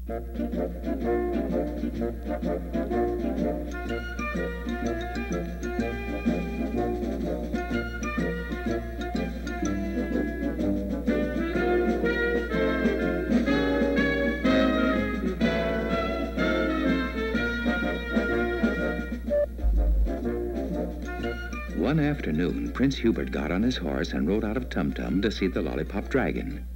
One afternoon, Prince Hubert got on his horse and rode out of Tum-Tum to see the Lollipop Dragon.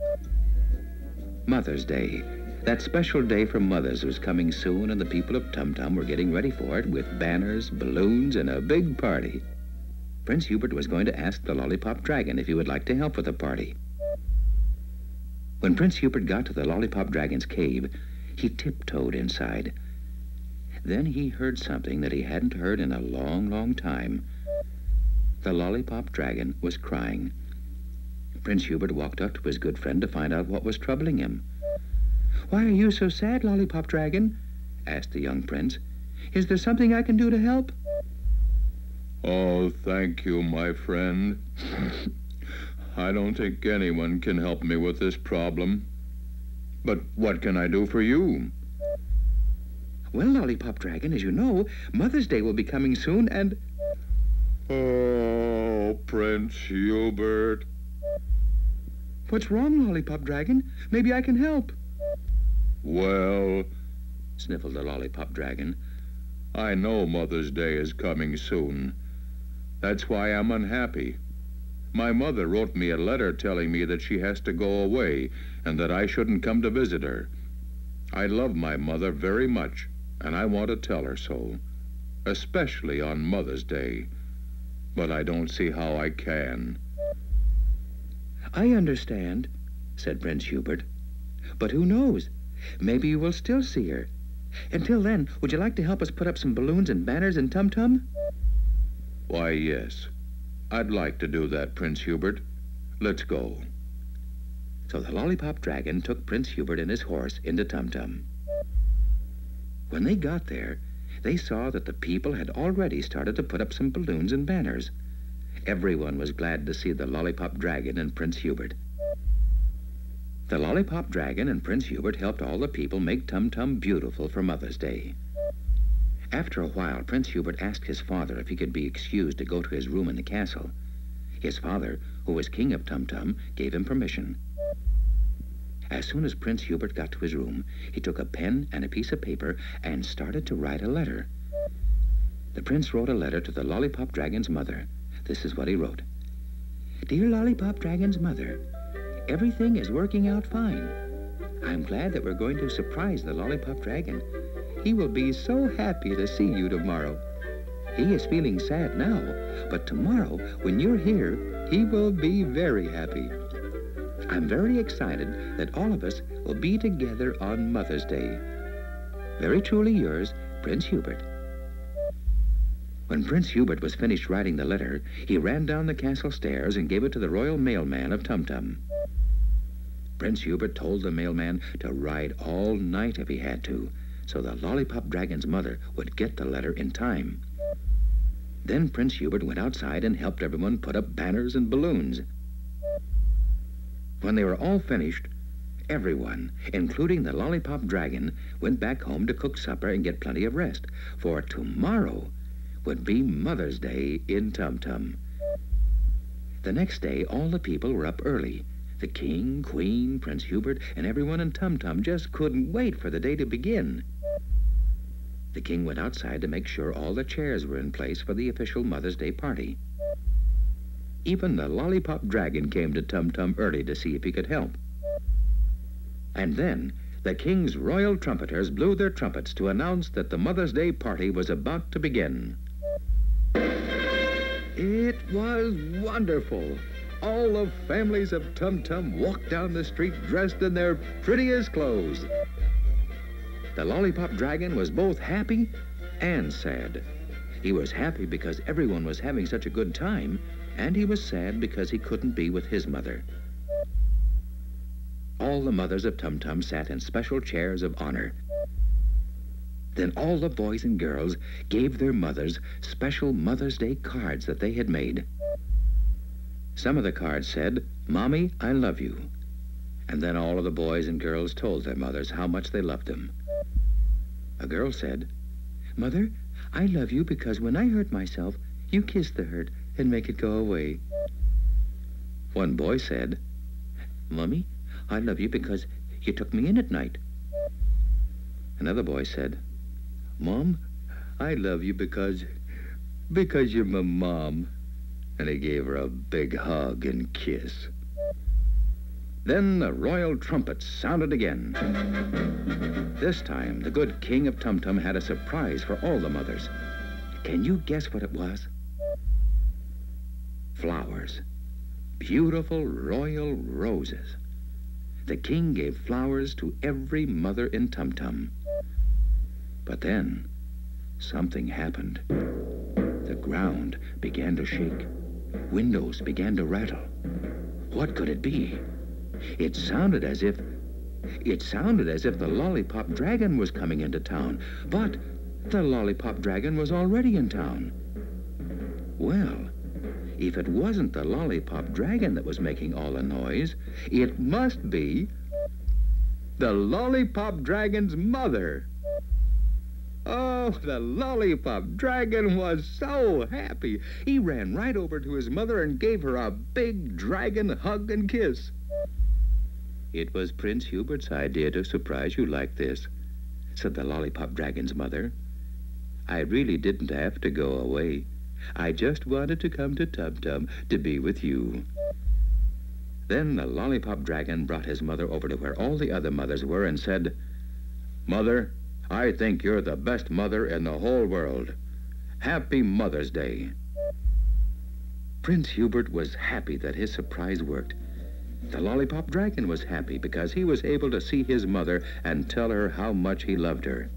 Mother's Day. That special day for mothers was coming soon, and the people of Tum-Tum were getting ready for it with banners, balloons, and a big party. Prince Hubert was going to ask the Lollipop Dragon if he would like to help with the party. When Prince Hubert got to the Lollipop Dragon's cave, he tiptoed inside. Then he heard something that he hadn't heard in a long, long time. The Lollipop Dragon was crying. Prince Hubert walked up to his good friend to find out what was troubling him. "Why are you so sad, Lollipop Dragon?" asked the young prince. "Is there something I can do to help?" "Oh, thank you, my friend. I don't think anyone can help me with this problem. But what can I do for you?" "Well, Lollipop Dragon, as you know, Mother's Day will be coming soon, and..." "Oh, Prince Hubert." "What's wrong, Lollipop Dragon? Maybe I can help." "Well," sniffled the Lollipop Dragon, "I know Mother's Day is coming soon. That's why I'm unhappy. My mother wrote me a letter telling me that she has to go away and that I shouldn't come to visit her. I love my mother very much, and I want to tell her so, especially on Mother's Day. But I don't see how I can." "I understand," said Prince Hubert. "But who knows? Maybe you will still see her. Until then, would you like to help us put up some balloons and banners in Tum-Tum?" "Why, yes. I'd like to do that, Prince Hubert. Let's go." So the Lollipop Dragon took Prince Hubert and his horse into Tum-Tum. When they got there, they saw that the people had already started to put up some balloons and banners. Everyone was glad to see the Lollipop Dragon and Prince Hubert. The Lollipop Dragon and Prince Hubert helped all the people make Tum-Tum beautiful for Mother's Day. After a while, Prince Hubert asked his father if he could be excused to go to his room in the castle. His father, who was king of Tum-Tum, gave him permission. As soon as Prince Hubert got to his room, he took a pen and a piece of paper and started to write a letter. The prince wrote a letter to the Lollipop Dragon's mother. This is what he wrote. "Dear Lollipop Dragon's mother, everything is working out fine. I'm glad that we're going to surprise the Lollipop Dragon. He will be so happy to see you tomorrow. He is feeling sad now, but tomorrow, when you're here, he will be very happy. I'm very excited that all of us will be together on Mother's Day. Very truly yours, Prince Hubert." When Prince Hubert was finished writing the letter, he ran down the castle stairs and gave it to the royal mailman of Tum-Tum. Prince Hubert told the mailman to ride all night if he had to, so the Lollipop Dragon's mother would get the letter in time. Then Prince Hubert went outside and helped everyone put up banners and balloons. When they were all finished, everyone, including the Lollipop Dragon, went back home to cook supper and get plenty of rest, for tomorrow would be Mother's Day in Tum-Tum. The next day, all the people were up early. The king, queen, Prince Hubert, and everyone in Tum-Tum just couldn't wait for the day to begin. The king went outside to make sure all the chairs were in place for the official Mother's Day party. Even the Lollipop Dragon came to Tum-Tum early to see if he could help. And then the king's royal trumpeters blew their trumpets to announce that the Mother's Day party was about to begin. It was wonderful. All the families of Tum-Tum walked down the street dressed in their prettiest clothes. The Lollipop Dragon was both happy and sad. He was happy because everyone was having such a good time, and he was sad because he couldn't be with his mother. All the mothers of Tum-Tum sat in special chairs of honor. Then all the boys and girls gave their mothers special Mother's Day cards that they had made. Some of the cards said, "Mommy, I love you." And then all of the boys and girls told their mothers how much they loved them. A girl said, "Mother, I love you because when I hurt myself, you kiss the hurt and make it go away." One boy said, "Mommy, I love you because you took me in at night." Another boy said, "Mom, I love you because you're my mom." And he gave her a big hug and kiss. Then the royal trumpets sounded again. This time, the good king of Tum Tum had a surprise for all the mothers. Can you guess what it was? Flowers. Beautiful royal roses. The king gave flowers to every mother in Tum Tum. But then, something happened. The ground began to shake. Windows began to rattle. What could it be? It sounded as if the Lollipop Dragon was coming into town, but the Lollipop Dragon was already in town. Well, if it wasn't the Lollipop Dragon that was making all the noise, it must be the Lollipop Dragon's mother. Oh, the Lollipop Dragon was so happy. He ran right over to his mother and gave her a big dragon hug and kiss. "It was Prince Hubert's idea to surprise you like this," said the Lollipop Dragon's mother. "I really didn't have to go away. I just wanted to come to Tum Tum to be with you." Then the Lollipop Dragon brought his mother over to where all the other mothers were and said, "Mother, I think you're the best mother in the whole world. Happy Mother's Day." Prince Hubert was happy that his surprise worked. The Lollipop Dragon was happy because he was able to see his mother and tell her how much he loved her.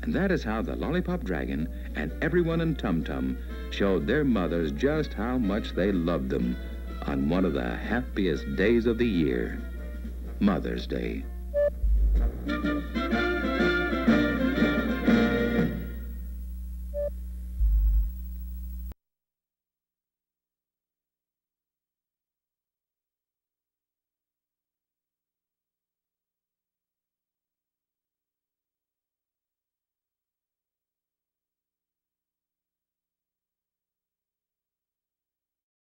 And that is how the Lollipop Dragon and everyone in Tum Tum showed their mothers just how much they loved them on one of the happiest days of the year, Mother's Day.